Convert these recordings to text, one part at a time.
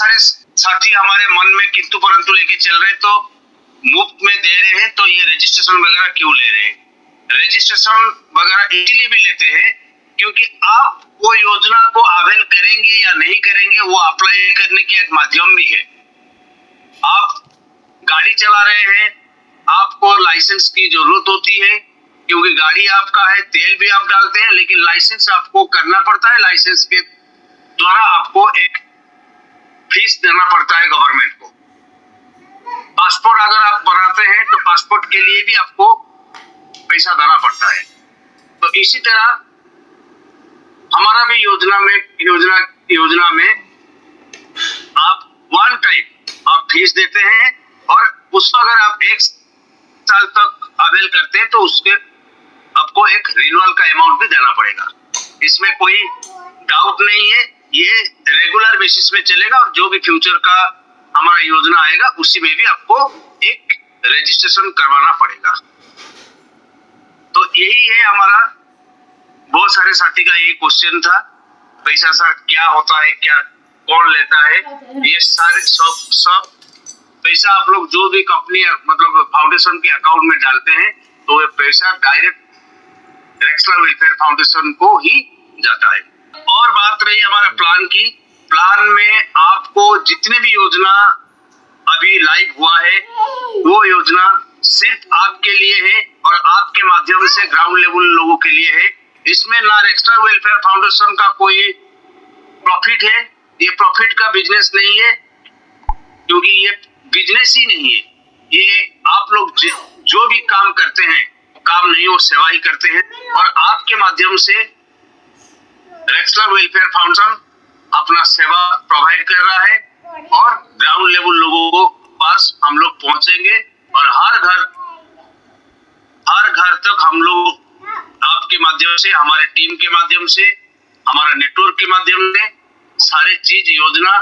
सारे साथी हमारे मन में किंतु परंतु लेके चल रहे, तो मुफ्त में दे रहे हैं तो ये रजिस्ट्रेशन वगैरह क्यों ले रहे हैं? रजिस्ट्रेशन वगैरह इसलिए भी लेते हैं क्योंकि आप वो योजना को अवेल करेंगे या नहीं करेंगे, वो अप्लाई करने की एक माध्यम भी है। आप गाड़ी चला रहे हैं, आपको लाइसेंस की जरूरत होती है क्योंकि गाड़ी आपका है, तेल भी आप डालते हैं, लेकिन लाइसेंस आपको करना पड़ता है। लाइसेंस के द्वारा आपको एक फीस देना पड़ता है गवर्नमेंट को। पासपोर्ट अगर आप बनाते हैं तो पासपोर्ट के लिए भी आपको पैसा देना पड़ता है। तो इसी तरह हमारा भी योजना में आप वन टाइम आप फीस देते हैं और उसको अगर आप 1 साल तक अवेल करते हैं तो उसके आपको एक रिन्यूअल का अमाउंट भी देना पड़ेगा। इसमें कोई डाउट नहीं है, ये रेगुलर बेसिस में चलेगा और जो भी फ्यूचर का हमारा योजना आएगा उसी में भी आपको एक रजिस्ट्रेशन करवाना पड़ेगा। तो यही है हमारा, बहुत सारे साथी का यही क्वेश्चन था, पैसा सर क्या होता है, क्या कौन लेता है? ये सारे सब पैसा आप लोग जो भी कंपनी मतलब फाउंडेशन के अकाउंट में डालते हैं तो ये पैसा डायरेक्ट रेक्सलर वेलफेयर फाउंडेशन को ही जाता है। और बात रही हमारा प्लान की, प्लान में आपको जितने भी योजना अभी लाइव हुआ है वो योजना सिर्फ आपके लिए है और आपके माध्यम से ग्राउंड लेवल लोगों के लिए है। इसमें ना रेक्सलर वेलफेयर फाउंडेशन का कोई प्रॉफिट है, ये प्रॉफिट का बिजनेस नहीं है क्योंकि ये बिजनेस ही नहीं है। ये आप लोग जो भी काम करते हैं, काम नहीं वो सेवा ही करते हैं और आपके माध्यम से रेक्सलर वेलफेयर फाउंडेशन अपना सेवा प्रोवाइड कर रहा है और ग्राउंड लेवल लोगों को पास हम लोग पहुंचेंगे और हर घर तक हम लोग आपके माध्यम से, हमारे टीम के माध्यम से, हमारा नेटवर्क के माध्यम से सारे चीज योजना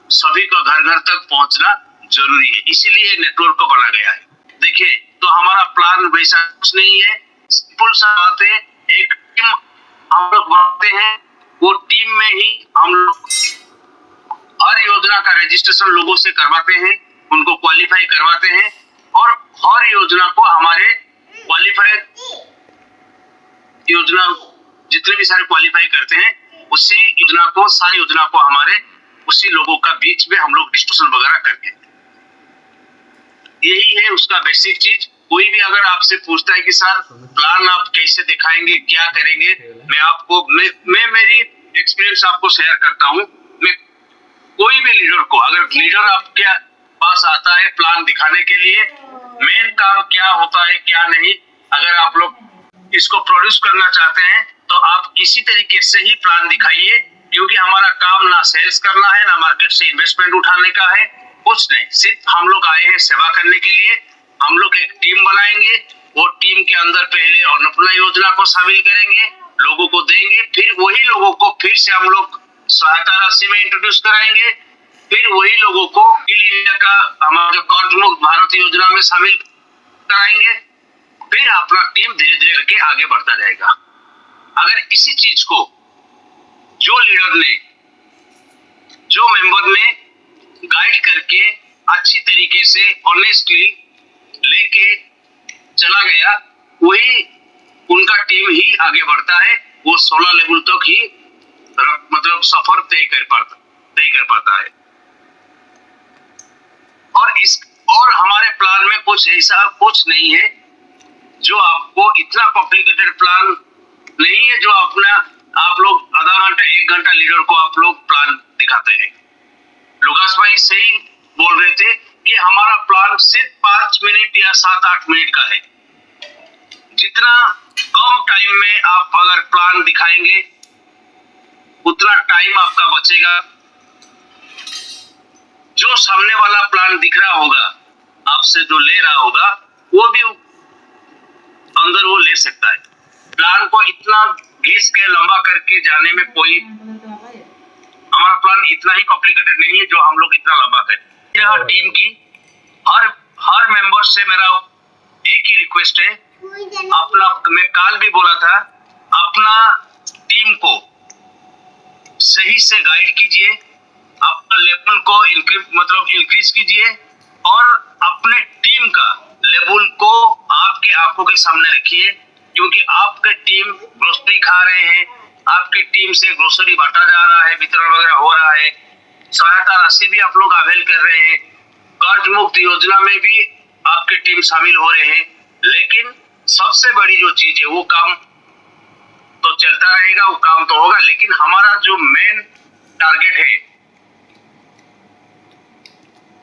सभी को घर घर तक पहुंचना जरूरी है, इसीलिए नेटवर्क को बना गया है। देखिए, तो हमारा प्लान वैसा कुछ नहीं है, सिंपल सा बात है। एक टीम हम लोग बनाते हैं, वो टीम में ही हम लोग हर योजना का रजिस्ट्रेशन लोगों से करवाते हैं, उनको क्वालिफाई करवाते हैं और हर योजना को हमारे क्वालिफाइड योजना जितने भी सारे क्वालिफाई करते हैं उसी योजना को, सारी योजना को हमारे उसी लोगों का बीच में हम लोग डिस्कशन वगैरह करके, यही है उसका बेसिक चीज। कोई भी अगर आपसे पूछता है कि सर प्लान आप कैसे दिखाएंगे, क्या करेंगे, मैं मेरी एक्सपीरियंस आपको शेयर करता हूँ। मैं कोई भी लीडर को, अगर लीडर आपके पास आता है प्लान दिखाने के लिए, मेन काम क्या होता है क्या नहीं, अगर आप लोग इसको प्रोड्यूस करना चाहते हैं तो आप इसी तरीके से ही प्लान दिखाइए, क्योंकि हमारा काम ना सेल्स करना है, ना मार्केट से इन्वेस्टमेंट उठाने का है, कुछ नहीं। सिर्फ हम लोग आए हैं सेवा करने के लिए। हम लोग एक टीम बनाएंगे, वो टीम के अंदर पहले अन्नपूर्णा योजना को शामिल करेंगे, लोगों को देंगे, फिर वही लोगों को फिर से हम लोग सहायता राशि में इंट्रोड्यूस कराएंगे, फिर वही लोगों को इंडिया का हमारे कर्ज मुक्त भारत योजना में शामिल कराएंगे, फिर अपना टीम धीरे धीरे करके आगे बढ़ता जाएगा। अगर इसी चीज को जो लीडर ने, जो मेंबर ने गाइड करके अच्छी तरीके से ऑनेस्टली लेके चला गया, वही उनका टीम ही आगे बढ़ता है, वो 16 लेवल तक ही मतलब सफर तय कर पाता है। और हमारे प्लान में कुछ ऐसा कुछ नहीं है जो आपको इतना कॉम्प्लिकेटेड प्लान नहीं है जो आप लोग आधा घंटा 1 घंटा लीडर को आप लोग प्लान दिखाते हैं। लुकास भाई सही बोल रहे थे कि हमारा प्लान सिर्फ 5 मिनट या 7-8 मिनट का है। जितना कम टाइम में आप अगर प्लान दिखाएंगे उतना टाइम आपका बचेगा। जो सामने वाला प्लान दिख रहा होगा, आपसे जो ले रहा होगा, वो भी अंदर वो ले सकता है। प्लान को इतना घिस के लंबा करके जाने में कोई, हमारा प्लान इतना ही कॉम्प्लिकेटेड नहीं है जो हम लोग इतना लंबा करें। यह टीम की हर मेंबर से मेरा एक ही रिक्वेस्ट है, अपना, मैं कल भी बोला था, अपना टीम को सही से गाइड कीजिए, अपना लेवल को इंक्रीज कीजिए और अपने टीम का लेवल को आपके आंखों के सामने रखिए, क्योंकि आपके टीम ग्रोसरी खा रहे हैं, आपकी टीम से ग्रोसरी बांटा जा रहा है, वितरण वगैरह हो रहा है, सहायता राशि भी आप लोग अवेल कर रहे हैं, कर्ज मुक्त योजना में भी आपके टीम शामिल हो रहे हैं। लेकिन सबसे बड़ी जो चीज है वो काम तो चलता रहेगा, वो काम तो होगा, लेकिन हमारा जो मेन टारगेट है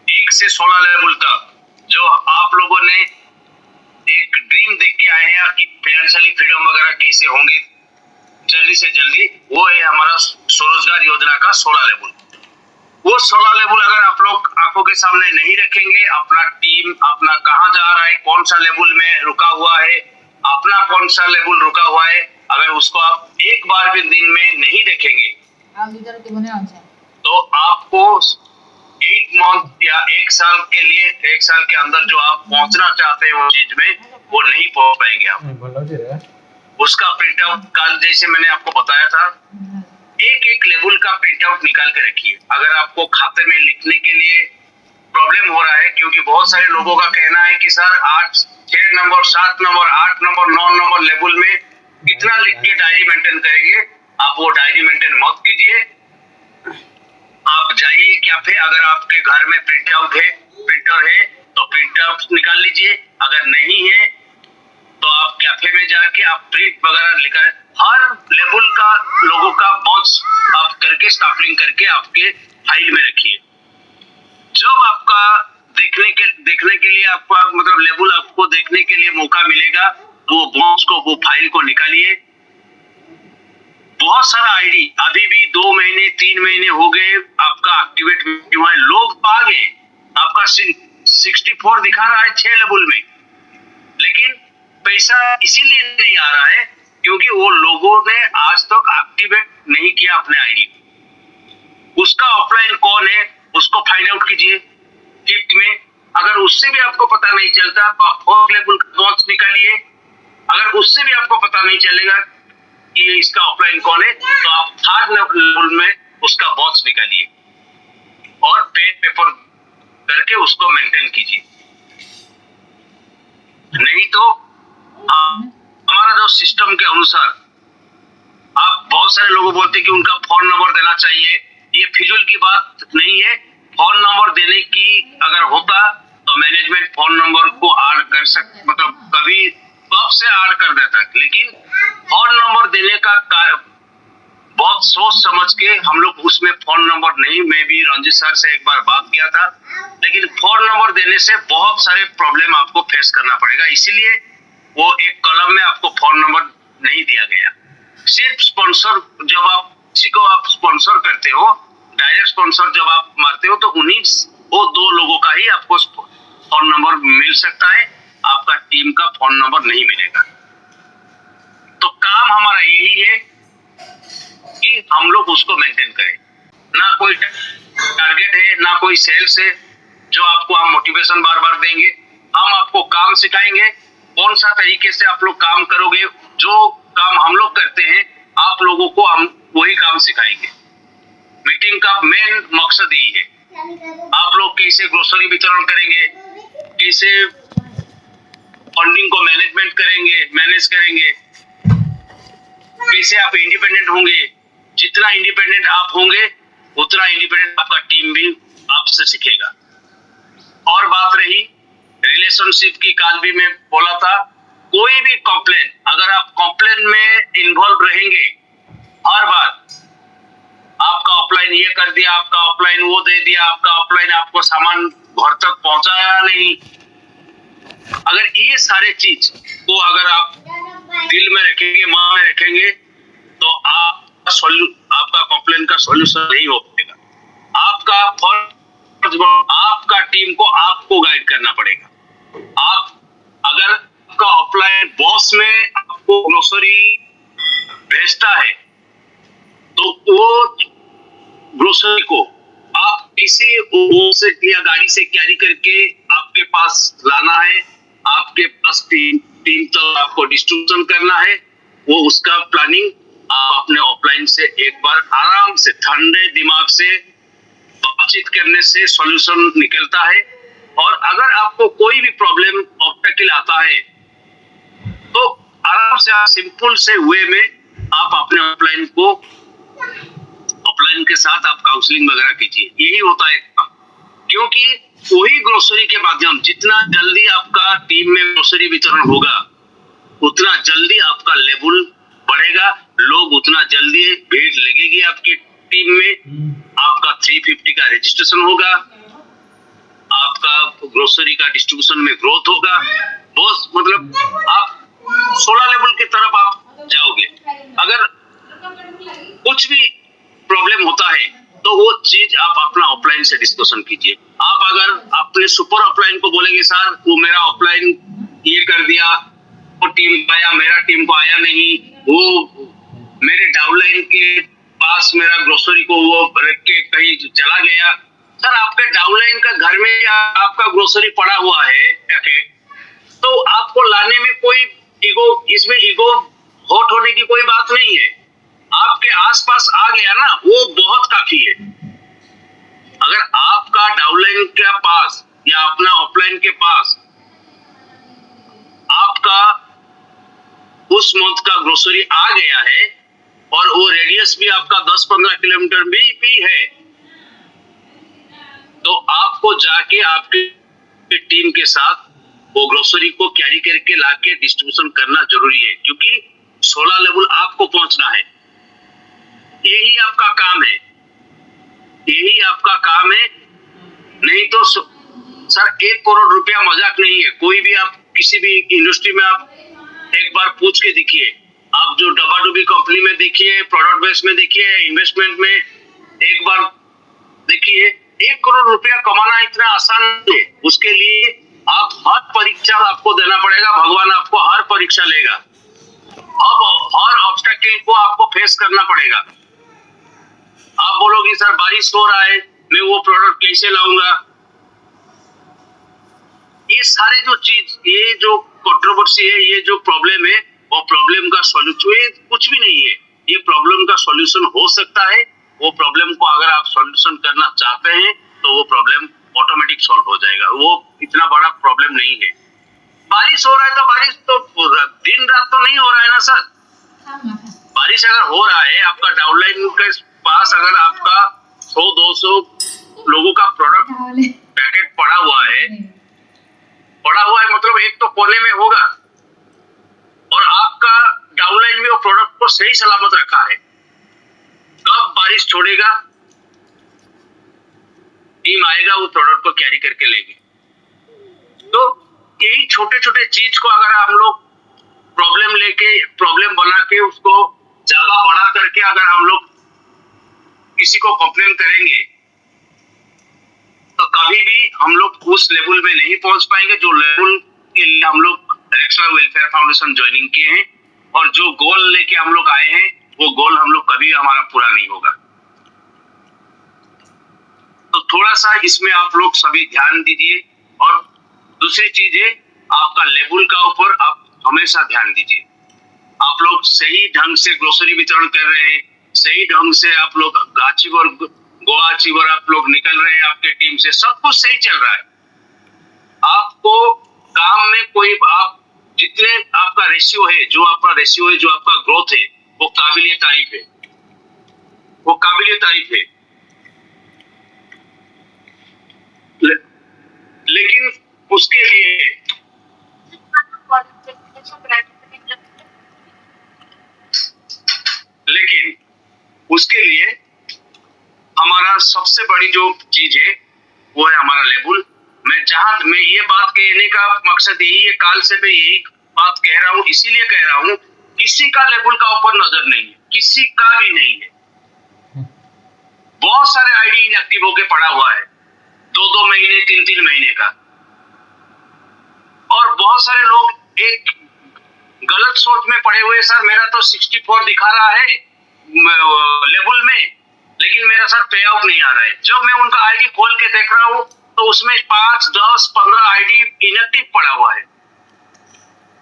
1 से 16 लेवल तक, जो आप लोगों ने एक ड्रीम देख के आए हैं कि फाइनेंशियली फ्रीडम वगैरह कैसे होंगे जल्दी से जल्दी, वो है हमारा स्वरोजगार योजना का 16 लेवल। वो 16 लेवल अगर आप लोग आंखों के सामने नहीं रखेंगे, अपना टीम अपना कहाँ जा रहा है, कौन सा लेवल में रुका हुआ है, अपना कौन सा लेवल रुका हुआ है, अगर उसको आप एक बार भी दिन में नहीं देखेंगे तो आपको 8 मंथ या 1 साल के अंदर जो आप पहुंचना चाहते हैं वो चीज में, वो नहीं पहुंच पाएंगे आप। उसका प्रिंट आउट कल जैसे मैंने आपको बताया था, एक लेवल का प्रिंट आउट निकाल के रखिए। अगर आपको खाते में लिखने के लिए प्रॉब्लम हो रहा है, क्योंकि बहुत सारे लोगों का कहना है कि sir 6 number 7 number 8 number 9 number level में कितना लिख के डायरी मेंटेन करेंगे। आप वो डायरी मेंटेन मत कीजिए, आप जाइए कैफे, अगर आपके घर में प्रिंटर है तो प्रिंट आउट निकाल लीजिए, अगर नहीं है तो आप कैफे में जाके आप प्रिंट वगैरह लेकर हर लेवल का लोगों का बॉक्स आप करके स्टापलिंग करके आपके फाइल में रखिए। जब आपका देखने के लिए आपका लेवल आपको देखने के लिए मौका मिलेगा, वो बॉक्स को वो फाइल को निकालिए। बहुत सारा आईडी अभी भी 2 महीने 3 महीने हो गए आपका एक्टिवेट हुआ है, लोग आ गए, आपका 64 दिखा रहा है 6 लेवल में, लेकिन पैसा इसीलिए नहीं आ रहा है क्योंकि वो लोगों ने आज तक एक्टिवेट नहीं किया अपने आईडी। उसका ऑफलाइन कौन है उसको फाइंड आउट कीजिए 5th में। अगर उससे भी आपको पता नहीं चलता तो आप 4th लेवल का बॉक्स निकालिए। अगर उससे भी आपको पता नहीं चलेगा कि इसका ऑफलाइन कौन है तो आप 3rd लेवल में उसका बॉक्स निकालिए और पेन पेपर करके उसको मेंटेन कीजिए। नहीं तो हमारा जो सिस्टम के अनुसार, आप बहुत सारे लोग बोलते हैं कि उनका फोन नंबर देना चाहिए, ये फिजूल की बात नहीं है। फोन नंबर देने की अगर होता तो मैनेजमेंट फोन नंबर को ऐड कर कभी कब से ऐड कर देता, लेकिन फोन नंबर देने का बहुत सोच समझ के हम लोग उसमें फोन नंबर नहीं, मैं भी रंजित सर से एक बार बात किया था, लेकिन फोन नंबर देने से बहुत सारे प्रॉब्लम आपको फेस करना पड़ेगा, इसीलिए वो एक कॉलम में आपको फोन नंबर नहीं दिया गया। सिर्फ स्पॉन्सर, जब आप किसी को आप स्पॉन्सर करते हो, डायरेक्ट स्पॉन्सर जब आप मारते हो तो वो 2 लोगों का ही आपको फोन नंबर मिल सकता है, आपका टीम का फोन नंबर नहीं मिलेगा। तो काम हमारा यही है कि हम लोग उसको मेंटेन करें। ना कोई टारगेट है ना कोई सेल्स है जो आपको हम मोटिवेशन बार बार देंगे। हम आपको काम सिखाएंगे, कौन सा तरीके से आप लोग काम करोगे। जो काम हम लोग करते हैं आप लोगों को हम वही काम सिखाएंगे। मीटिंग का मेन मकसद यही है, आप लोग कैसे ग्रोसरी वितरण करेंगे, कैसे फंडिंग को मैनेज करेंगे, कैसे आप इंडिपेंडेंट होंगे। जितना इंडिपेंडेंट आप होंगे उतना इंडिपेंडेंट आपका टीम भी आपसे सीखेगा। और बात रही रिलेशनशिप की, काल भी मैं बोला था, कोई भी कंप्लेन, अगर आप कंप्लेन में इन्वॉल्व रहेंगे, हर बार आपका ऑफलाइन ये कर दिया, आपका ऑफलाइन वो दे दिया, आपका ऑफलाइन आपको सामान घर तक पहुंचाया नहीं, अगर ये सारे चीज को अगर आप दिल में रखेंगे, मन में रखेंगे, तो आपका कंप्लेन का सॉल्यूशन नहीं हो पाएगा। आपका टीम को आपको गाइड करना पड़ेगा। आप अगर आपका ऑफलाइन बॉस में आपको ग्रोसरी भेजता है तो वो ग्रोसरी को आप कैसे या गाड़ी से कैरी करके आपके पास लाना है, आपके पास टीम तो आपको डिस्ट्रीब्यूशन करना है, वो उसका प्लानिंग आप अपने ऑफलाइन से एक बार आराम से ठंडे दिमाग से बातचीत करने से सॉल्यूशन निकलता है। और अगर आपको कोई भी प्रॉब्लम ऑब्स्टेकल आता है तो आराम से आप सिंपल से वे में आप अपने ऑफलाइन के साथ आप काउंसलिंग वगैरह कीजिए, यही होता है। क्योंकि वही ग्रोसरी के माध्यम, जितना जल्दी आपका टीम में ग्रोसरी वितरण होगा उतना जल्दी आपका लेवल बढ़ेगा, लोग उतना जल्दी भीड़ लगेगी आपके टीम में, आपका 350 का रजिस्ट्रेशन होगा, आपका ग्रोसरी का डिस्ट्रीब्यूशन में ग्रोथ होगा। बहुत मतलब आप 16 लेवल की तरफ आप जाओगे। अगर कुछ भी प्रॉब्लम होता है तो वो चीज आप अपना ऑफलाइन से डिस्कशन कीजिए। आप अगर अपने सुपर ऑफलाइन को बोलेंगे सर वो मेरा ऑफलाइन ये कर दिया, वो टीम आया, मेरा टीम को आया नहीं, वो मेरे डाउनलाइन के पास मेरा ग्रोसरी को वो रख के कहीं चला गया। सर आपके डाउनलाइन का घर में या आपका ग्रोसरी पड़ा हुआ है पैकेट, तो आपको लाने में कोई इसमें ईगो हॉट होने की कोई बात नहीं है। आपके आसपास आ गया ना, वो बहुत काफी है। अगर आपका डाउनलाइन के पास या अपना ऑफलाइन के पास आपका उस मंथ का ग्रोसरी आ गया है और वो रेडियस भी आपका 10-15 किलोमीटर भी है, तो आपको जाके आपके टीम के साथ वो ग्रोसरी को कैरी करके लाके डिस्ट्रीब्यूशन करना जरूरी है। क्योंकि 16 लेवल आपको पहुंचना है, यही आपका काम है, यही आपका काम है। नहीं तो सर 1 करोड़ रुपया मजाक नहीं है। कोई भी आप किसी भी इंडस्ट्री में आप एक बार पूछ के देखिए, आप जो डब्बा-डुब्बी कंपनी में देखिए, प्रोडक्ट बेस में देखिए, इन्वेस्टमेंट में एक बार देखिए, 1 करोड़ रुपया कमाना इतना आसान नहीं है। उसके लिए आप हर परीक्षा आपको देना पड़ेगा, भगवान आपको हर परीक्षा लेगा, अब हर ऑब्स्टेकल को आपको फेस करना पड़ेगा। आप बोलोगे सर बारिश हो रहा है, मैं वो प्रोडक्ट कैसे लाऊंगा? ये सारे जो चीज, ये जो कंट्रोवर्सी है, ये जो प्रॉब्लम है, वो प्रॉब्लम का सॉल्यूशन कुछ भी नहीं है। ये प्रॉब्लम का सॉल्यूशन हो सकता है। वो प्रॉब्लम को अगर आप सॉल्यूशन करना चाहते हैं तो वो प्रॉब्लम ऑटोमेटिक सॉल्व हो जाएगा। वो इतना बड़ा प्रॉब्लम नहीं है। बारिश हो रहा है तो बारिश तो दिन रात तो नहीं हो रहा है ना सर। बारिश अगर हो रहा है, आपका डाउनलाइन के पास अगर आपका 100-200 लोगों का प्रोडक्ट पैकेट पड़ा हुआ है मतलब एक तो कोने में होगा और आपका डाउनलाइन में वो प्रोडक्ट को सही सलामत रखा है। कब बारिश छोड़ेगा, टीम आएगा, वो प्रोडक्ट को कैरी करके लेगी। तो यही छोटे छोटे चीज को अगर हम लोग प्रॉब्लम बना के उसको ज्यादा बड़ा करके अगर हम लोग किसी को कंप्लेन करेंगे तो कभी भी हम लोग उस लेवल में नहीं पहुंच पाएंगे जो लेवल के लिए हम लोग रेक्सलर वेलफेयर फाउंडेशन ज्वाइनिंग किए हैं। और जो गोल लेके हम लोग आए हैं वो गोल हम लोग कभी हमारा पूरा नहीं होगा। तो थोड़ा सा इसमें आप लोग सभी ध्यान दीजिए। और दूसरी चीज है, आपका लेवल का ऊपर आप हमेशा ध्यान दीजिए। आप लोग सही ढंग से ग्रोसरी वितरण कर रहे हैं, सही ढंग से आप लोग अचीवर गोवा अचीवर आप लोग निकल रहे हैं, आपके टीम से सब कुछ सही चल रहा है। आपको काम में कोई आप जितने आपका रेशियो है, जो आपका ग्रोथ है, वो काबिलियत तारीफ है, वो काबिलियत तारीफ है। लेकिन उसके लिए हमारा सबसे बड़ी जो चीज है वो है हमारा लेवल। मैं ये बात कहने का मकसद यही है, काल से मैं यही बात कह रहा हूँ, इसीलिए कह रहा हूँ, किसी का लेवल का ऊपर नजर नहीं है, किसी का भी नहीं है। बहुत सारे आईडी इनएक्टिव होके पड़ा हुआ है 2-2 महीने 3-3 महीने का। और बहुत सारे लोग एक गलत सोच में पड़े हुए, सर मेरा तो 64 दिखा रहा है लेवल में, लेकिन मेरा सर पे आउट नहीं आ रहा है। जब मैं उनका आईडी खोल के देख रहा हूँ तो उसमें 5, 10, 15 आईडी इनएक्टिव पड़ा हुआ है।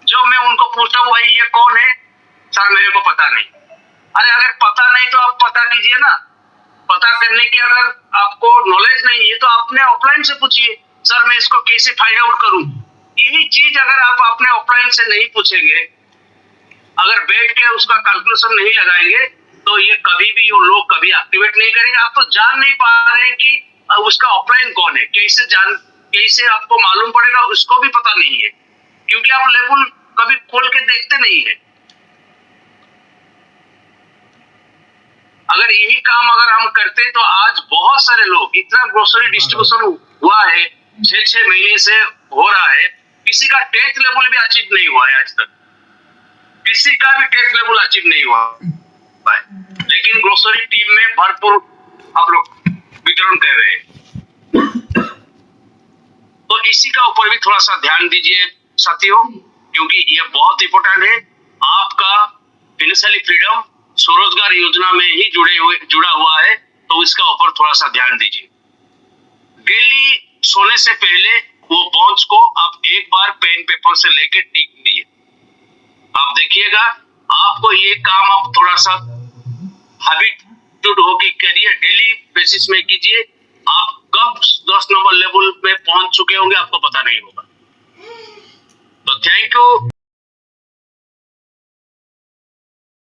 जब मैं उनको पूछता हूँ भाई ये कौन है, सर मेरे को पता नहीं। अरे अगर पता नहीं तो आप पता कीजिए ना, पता करने की अगर आपको नॉलेज नहीं है तो आपने ऑफलाइन से पूछिए, सर मैं इसको कैसे फाइंड आउट करूं। यही चीज अगर आप अपने ऑफलाइन से नहीं पूछेंगे, अगर बैठ के उसका कैलकुलेशन नहीं लगाएंगे, तो ये कभी भी वो लोग कभी एक्टिवेट नहीं करेंगे। आप तो जान नहीं पा रहे हैं कि उसका ऑफलाइन कौन है, कैसे आपको मालूम पड़ेगा, उसको भी पता नहीं है, क्योंकि आप लेबल कभी खोल के देखते नहीं है। अगर यही काम अगर हम करते तो आज बहुत सारे लोग, इतना ग्रोसरी डिस्ट्रीब्यूशन हुआ है 6-6 महीने से हो रहा है, किसी का 10th लेवल भी अचीव नहीं हुआ है आज तक, किसी का भी 10th लेवल अचीव नहीं हुआ है, लेकिन ग्रोसरी टीम में भरपूर आप लोग वितरण कर रहे हैं। तो इसी का ऊपर भी थोड़ा सा ध्यान दीजिए साथियों, क्योंकि ये बहुत इंपॉर्टेंट है। आपका फाइनेंशियली फ्रीडम स्वरोजगार योजना में ही जुड़ा हुआ है, तो इसका ऊपर थोड़ा सा ध्यान दीजिए। डेली सोने से पहले वो बॉन्ड्स को आप एक बार पेन पेपर से लेके टिक दिए। आप देखिएगा आपको ये काम आप थोड़ा सा हैबिटेड होके करिए, डेली बेसिस में कीजिए। आप कब 10 नंबर लेवल पे पहुंच चुके होंगे आपको पता नहीं होगा। तो थैंक यू।